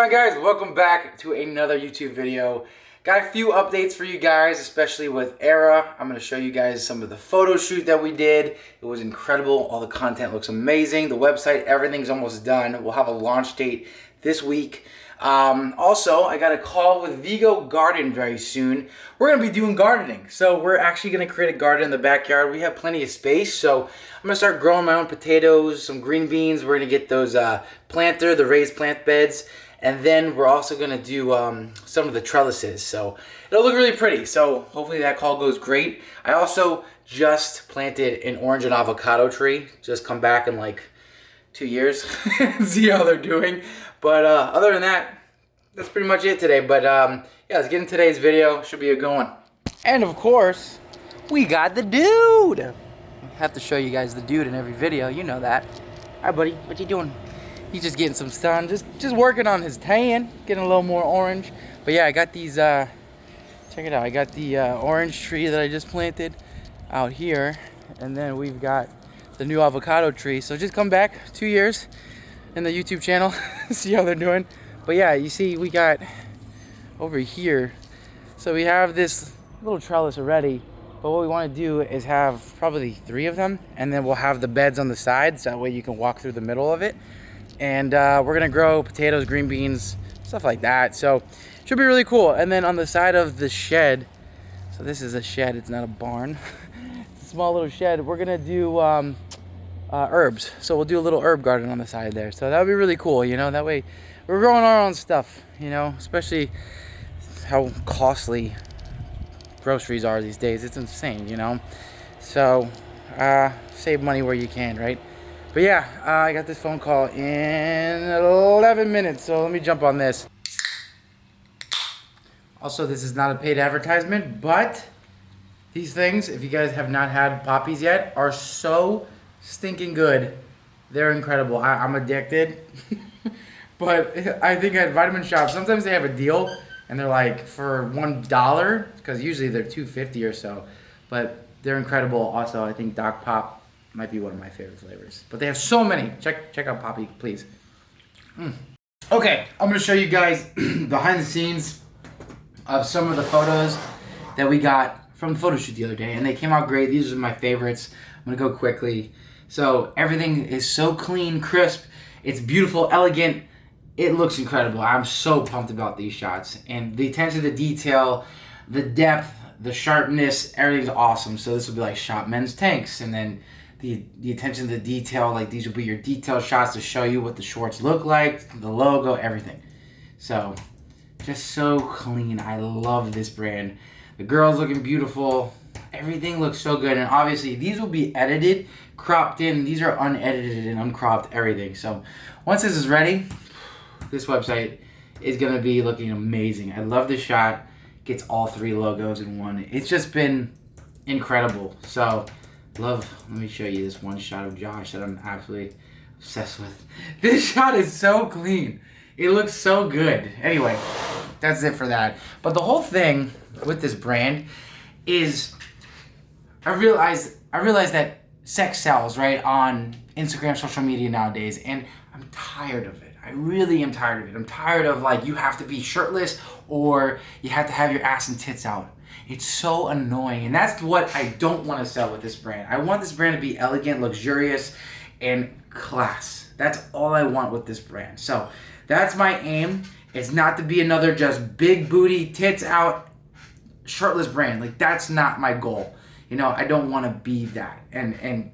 going on, guys? Welcome back to another YouTube video. Got a few updates for you guys, especially with Era. I'm going to show you guys some of the photo shoot that we did. It was incredible. All the content looks amazing. The website, everything's almost done. We'll have a launch date this week. Also, I got a call with Vigo Garden very soon. We're going to be doing gardening. So we're actually going to create a garden in the backyard. We have plenty of space. So I'm going to start growing my own potatoes, some green beans. We're going to get those the raised plant beds. And then we're also going to do some of the trellises. So it'll look really pretty. So hopefully that call goes great. I also just planted an orange and avocado tree. Just come back in like 2 years. See how they're doing. But other than that, that's pretty much it today. But yeah, let's get into today's video. Should be a good one. And of course, we got the dude. I have to show you guys the dude in every video. You know that. Hi, buddy. What you doing? He's just getting some sun. Just working on his tan. Getting a little more orange. But yeah, I got these, check it out. I got the orange tree that I just planted out here. And then we've got the new avocado tree. So just come back 2 years in the YouTube channel. See how they're doing. But yeah, you see we got over here. So we have this little trellis already. But what we want to do is have probably 3 of them. And then we'll have the beds on the sides. That way you can walk through the middle of it. And we're going to grow potatoes, green beans, stuff like that. So should be really cool. And then on the side of the shed, so this is a shed. It's not a barn. It's a small little shed. We're going to do herbs. So we'll do a little herb garden on the side there. So that would be really cool, you know. That way we're growing our own stuff, you know, especially how costly groceries are these days. It's insane, you know. So save money where you can, right? But yeah, I got this phone call in 11 minutes, so let me jump on this. Also, this is not a paid advertisement, but these things, if you guys have not had poppies yet, are so stinking good. They're incredible. I'm addicted. But I think at Vitamin Shop, sometimes they have a deal, and they're like for $1, because usually they're $2.50 or so. But they're incredible. Also, I think Doc Pop might be one of my favorite flavors. But they have so many. Check out Poppy, please. Okay, I'm going to show you guys behind the scenes of some of the photos that we got from the photo shoot the other day. And they came out great. These are my favorites. I'm going to go quickly. So everything is so clean, crisp. It's beautiful, elegant. It looks incredible. I'm so pumped about these shots. And the attention to detail, the depth, the sharpness, everything's awesome. So this will be like shot men's tanks. And then the attention to detail, like these will be your detail shots to show you what the shorts look like, the logo, everything. So just so clean. I love this brand. The girls looking beautiful. Everything looks so good. And obviously these will be edited, cropped in. These are unedited and uncropped, everything. So once this is ready, this website is going to be looking amazing. I love this shot. Gets all 3 logos in one. It's just been incredible. So let me show you this one shot of Josh that I'm absolutely obsessed with. This shot is so clean. It looks so good. Anyway, that's it for that. But the whole thing with this brand is I realized that sex sells, right, on Instagram, social media nowadays, and I'm tired of it. I really am tired of it. I'm tired of like you have to be shirtless or you have to have your ass and tits out. It's so annoying, and that's what I don't want to sell with this brand. I want this brand to be elegant, luxurious, and class. That's all I want with this brand. So that's my aim. It's not to be another just big booty, tits out, shirtless brand. Like that's not my goal. You know, I don't want to be that. And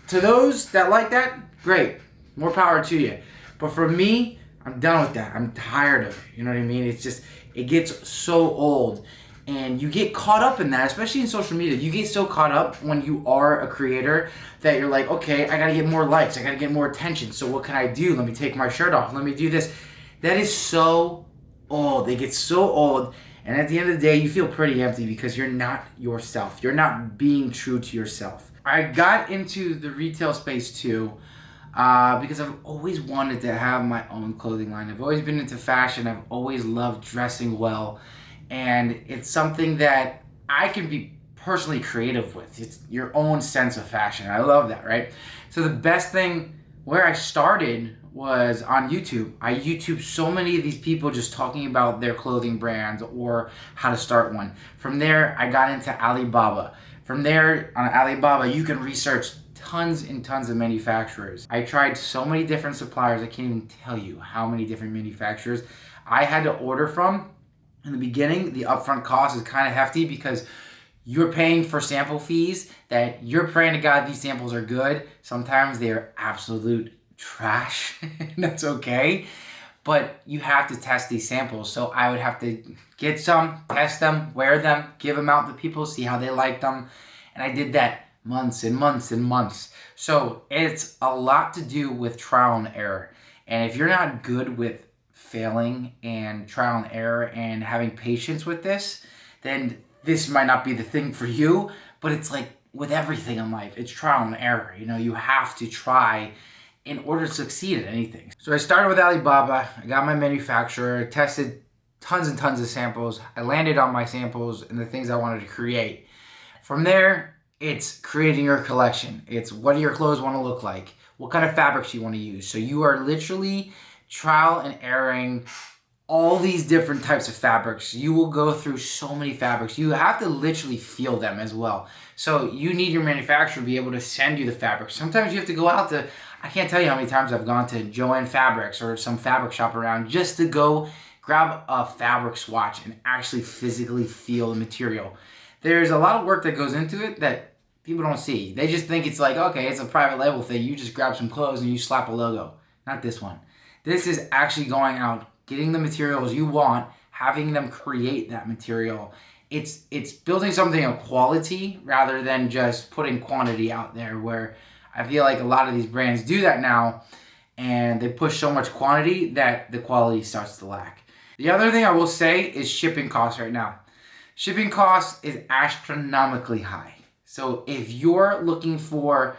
to those that like that, great. More power to you. But for me, I'm done with that. I'm tired of it. You know what I mean? It's just, it gets so old. And you get caught up in that, especially in social media. You get so caught up when you are a creator that you're like, okay, I gotta get more likes. I gotta get more attention. So what can I do? Let me take my shirt off. Let me do this. That is so old. They get so old. And at the end of the day, you feel pretty empty because you're not yourself. You're not being true to yourself. I got into the retail space too because I've always wanted to have my own clothing line. I've always been into fashion. I've always loved dressing well. And it's something that I can be personally creative with. It's your own sense of fashion. I love that, right? So the best thing Where I started was on YouTube. I YouTube so many of these people just talking about their clothing brands or how to start one. From there, I got into Alibaba. From there, on Alibaba, you can research tons and tons of manufacturers. I tried so many different suppliers, I can't even tell you how many different manufacturers I had to order from. In the beginning, the upfront cost is kind of hefty because you're paying for sample fees that you're praying to God these samples are good. Sometimes they're absolute trash. That's okay. But you have to test these samples. So I would have to get some, test them, wear them, give them out to people, see how they like them. And I did that months and months and months. So it's a lot to do with trial and error. And if you're not good with failing and trial and error and having patience with this, then this might not be the thing for you. But it's like with everything in life, it's trial and error. You know, you have to try in order to succeed at anything. So I started with Alibaba. I got my manufacturer, tested tons and tons of samples. I landed on my samples and the things I wanted to create. From there, it's creating your collection. It's what do your clothes want to look like? What kind of fabrics you want to use? So you are literally trial and erroring all these different types of fabrics. You will go through so many fabrics. You have to literally feel them as well. So you need your manufacturer to be able to send you the fabrics. Sometimes you have to go out to, I can't tell you how many times I've gone to Joann Fabrics or some fabric shop around just to go grab a fabric swatch and actually physically feel the material. There's a lot of work that goes into it that people don't see. They just think it's like, okay, it's a private label thing. You just grab some clothes and you slap a logo. Not this one. This is actually going out, getting the materials you want, having them create that material. It's building something of quality rather than just putting quantity out there, where I feel like a lot of these brands do that now and they push so much quantity that the quality starts to lack. The other thing I will say is shipping costs right now. Shipping costs is astronomically high. So if you're looking for,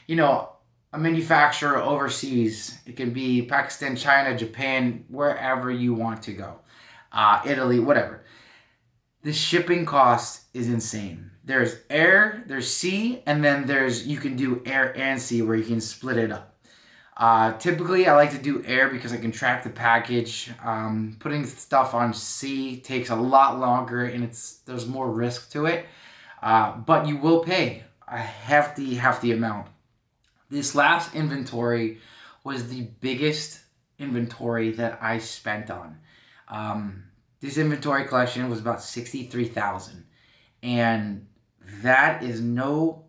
a manufacturer overseas, it can be Pakistan, China, Japan, wherever you want to go, Italy, whatever. The shipping cost is insane. There's air, there's sea, and then you can do air and sea where you can split it up. Typically, I like to do air because I can track the package. Putting stuff on sea takes a lot longer and there's more risk to it. But you will pay a hefty amount. This last inventory was the biggest inventory that I spent on. This inventory collection was about $63,000, and that is no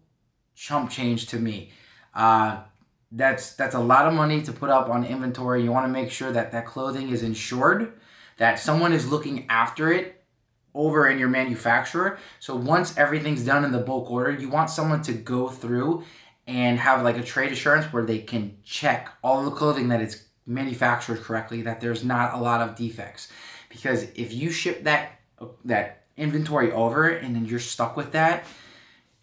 chump change to me. That's a lot of money to put up on inventory. You want to make sure that that clothing is insured, that someone is looking after it over in your manufacturer. So once everything's done in the bulk order, you want someone to go through and have like a trade assurance where they can check all the clothing that it's manufactured correctly, that there's not a lot of defects. Because if you ship that inventory over and then you're stuck with that,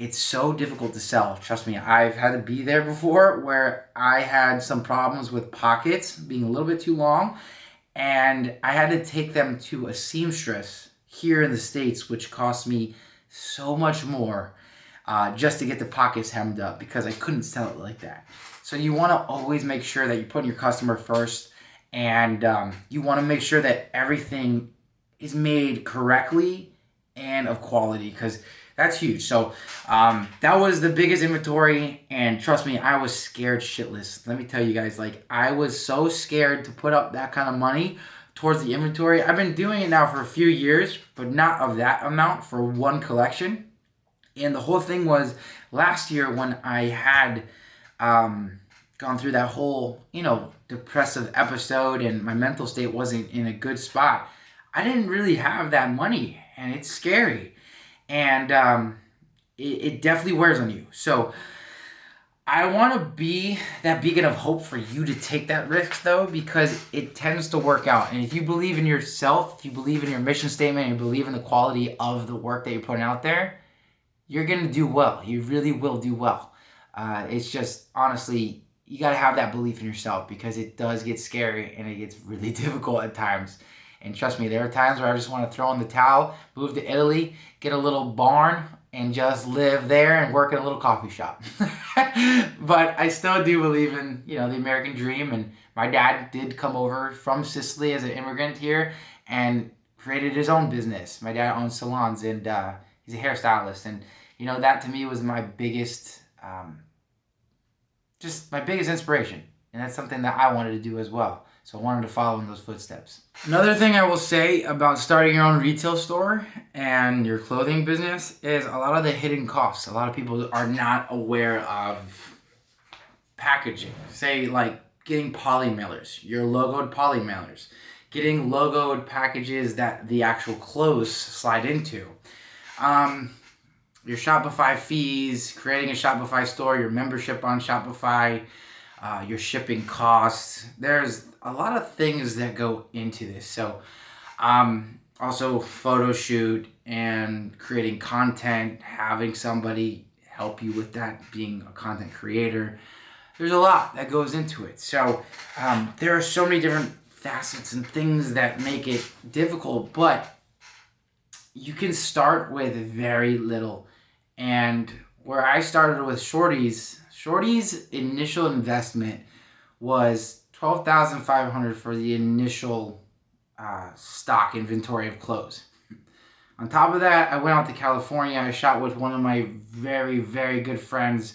it's so difficult to sell. Trust me, I've had to be there before where I had some problems with pockets being a little bit too long, and I had to take them to a seamstress here in the States, which cost me so much more just to get the pockets hemmed up because I couldn't sell it like that. So you want to always make sure that you're putting your customer first, and you want to make sure that everything is made correctly and of quality, because that's huge. So that was the biggest inventory, and trust me, I was scared shitless. Let me tell you guys, like, I was so scared to put up that kind of money towards the inventory. I've been doing it now for a few years, but not of that amount for one collection. And the whole thing was last year when I had gone through that whole, depressive episode and my mental state wasn't in a good spot. I didn't really have that money, and it's scary. And it definitely wears on you. So I want to be that beacon of hope for you to take that risk, though, because it tends to work out. And if you believe in yourself, if you believe in your mission statement, and you believe in the quality of the work that you're putting out there, you're going to do well. You really will do well. It's just, honestly, you got to have that belief in yourself, because it does get scary and it gets really difficult at times. And trust me, there are times where I just want to throw in the towel, move to Italy, get a little barn and just live there and work in a little coffee shop. But I still do believe in, the American dream. And my dad did come over from Sicily as an immigrant here and created his own business. My dad owns salons, and he's a hairstylist. And, that to me was my biggest, just my biggest inspiration. And that's something that I wanted to do as well. So I wanted to follow in those footsteps. Another thing I will say about starting your own retail store and your clothing business is a lot of the hidden costs. A lot of people are not aware of packaging. Say like getting poly mailers, your logoed poly mailers, getting logoed packages that the actual clothes slide into. Your Shopify fees, creating a Shopify store, your membership on Shopify, your shipping costs. There's a lot of things that go into this. So also photo shoot and creating content, having somebody help you with that, being a content creator. There's a lot that goes into it. So there are so many different facets and things that make it difficult, but you can start with very little. And where I started with Shorty's initial investment was $12,500 for the initial stock inventory of clothes. On top of that, I went out to California. I shot with one of my very, very good friends.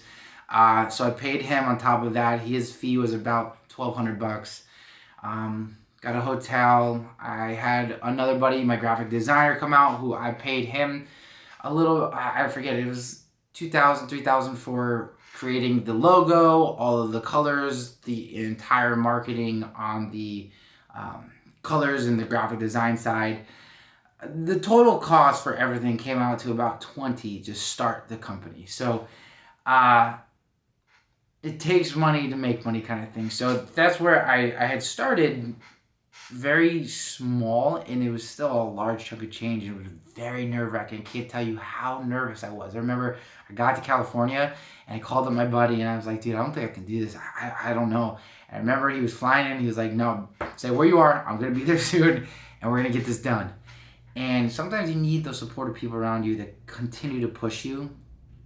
So I paid him on top of that. His fee was about $1,200. Got a hotel. I had another buddy, my graphic designer, come out, who I paid him a little, I forget, it was $2,000, $3,000 for creating the logo, all of the colors, the entire marketing on the colors and the graphic design side. The total cost for everything came out to about $20 to start the company. So it takes money to make money kind of thing. So that's where I had started very small, and it was still a large chunk of change. It was very nerve-wracking. I can't tell you how nervous I was. I remember I got to California and I called up my buddy and I was like, dude, I don't think I can do this. I don't know. And I remember he was flying in. He was like, no, say where you are. I'm going to be there soon and we're going to get this done. And sometimes you need those supportive people around you that continue to push you,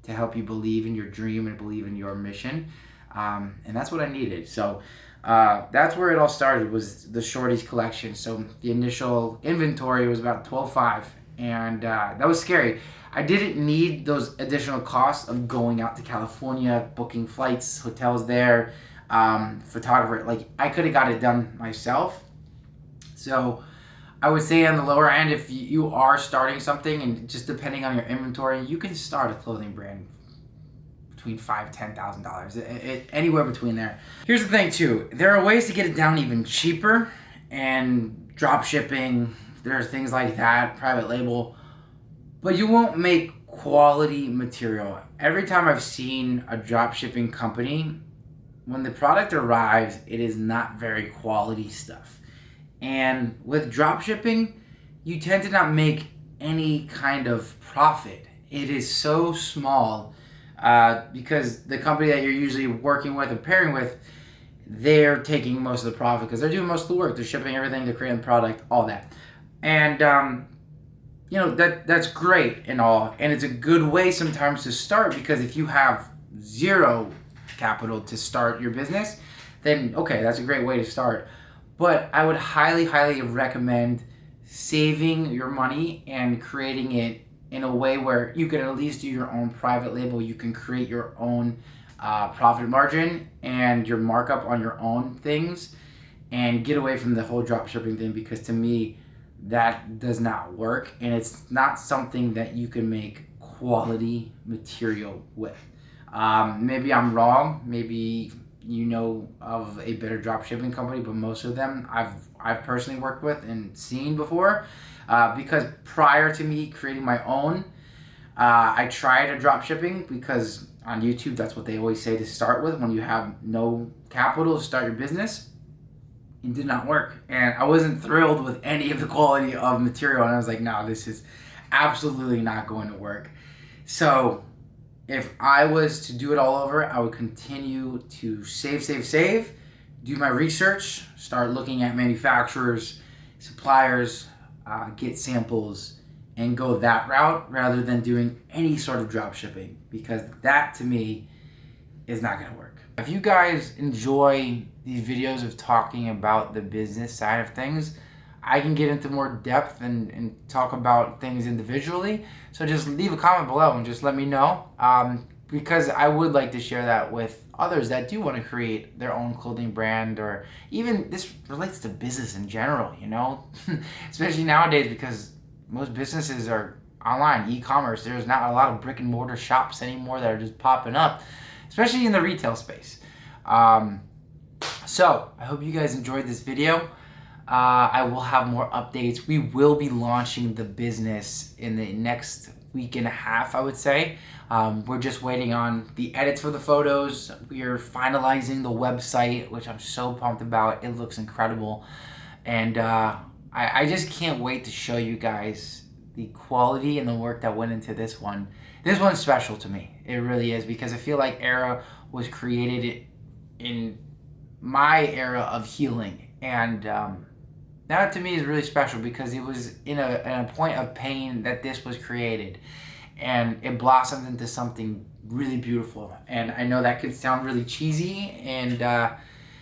to help you believe in your dream and believe in your mission. And that's what I needed. So that's where it all started, was the Shorty's collection. So the initial inventory was about $12,500, and that was scary. I didn't need those additional costs of going out to California, booking flights, hotels there, photographer. Like, I could have got it done myself. So I would say on the lower end, if you are starting something, and just depending on your inventory, you can start a clothing brand between $5,000-$10,000, anywhere between there. Here's the thing too, there are ways to get it down even cheaper, and drop shipping, there are things like that, private label, but you won't make quality material. Every time I've seen a drop shipping company, when the product arrives, it is not very quality stuff. And with drop shipping, you tend to not make any kind of profit. It is so small. Because the company that you're usually working with or pairing with, they're taking most of the profit because they're doing most of the work. They're shipping everything, they're creating the product, all that. And, that's great and all. And it's a good way sometimes to start, because if you have zero capital to start your business, then okay, that's a great way to start. But I would highly, highly recommend saving your money and creating it in a way where you can at least do your own private label. You can create your own profit margin and your markup on your own things, and get away from the whole drop shipping thing, because to me, that does not work, and it's not something that you can make quality material with. Maybe I'm wrong. Maybe you know of a better drop shipping company, but most of them I've personally worked with and seen before. Because prior to me creating my own, I tried a drop shipping, because on YouTube, that's what they always say to start with when you have no capital to start your business. It did not work. And I wasn't thrilled with any of the quality of material. And I was like, no, this is absolutely not going to work. So if I was to do it all over, I would continue to save, do my research, start looking at manufacturers, suppliers, get samples, and go that route rather than doing any sort of drop shipping, because that to me is not going to work. If you guys enjoy these videos of talking about the business side of things, I can get into more depth and talk about things individually. So just leave a comment below and just let me know, because I would like to share that with others that do want to create their own clothing brand, or even this relates to business in general, you know, especially nowadays because most businesses are online, e-commerce. There's not a lot of brick and mortar shops anymore that are just popping up, especially in the retail space. So I hope you guys enjoyed this video. I will have more updates. We will be launching the business in the next week and a half, I would say. We're just waiting on the edits for the photos. We are finalizing the website, which I'm so pumped about. It looks incredible. And I just can't wait to show you guys the quality and the work that went into this one. This one's special to me. It really is, because I feel like Era was created in my era of healing. And that to me is really special, because it was in a point of pain that this was created. And it blossomed into something really beautiful. And I know that could sound really cheesy and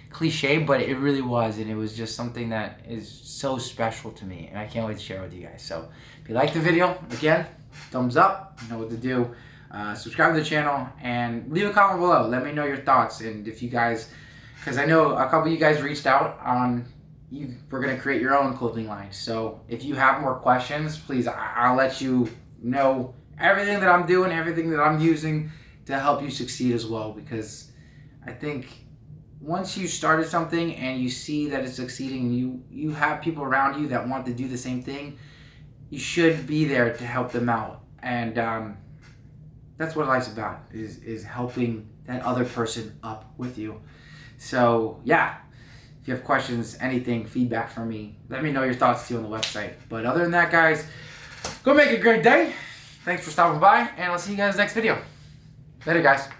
cliche, but it really was. And it was just something that is so special to me. And I can't wait to share with you guys. So if you liked the video, again, thumbs up, you know what to do. Subscribe to the channel and leave a comment below. Let me know your thoughts. And if you guys, because I know a couple of you guys reached out on, we're going to create your own clothing line. So if you have more questions, please, I'll let you know everything that I'm doing, everything that I'm using to help you succeed as well. Because I think once you started something and you see that it's succeeding, and you have people around you that want to do the same thing, you should be there to help them out. And that's what life's about, is helping that other person up with you. So yeah, if you have questions, anything, feedback from me, let me know your thoughts too on the website. But other than that, guys, go make a great day. Thanks for stopping by, and I'll see you guys next video. Later, guys.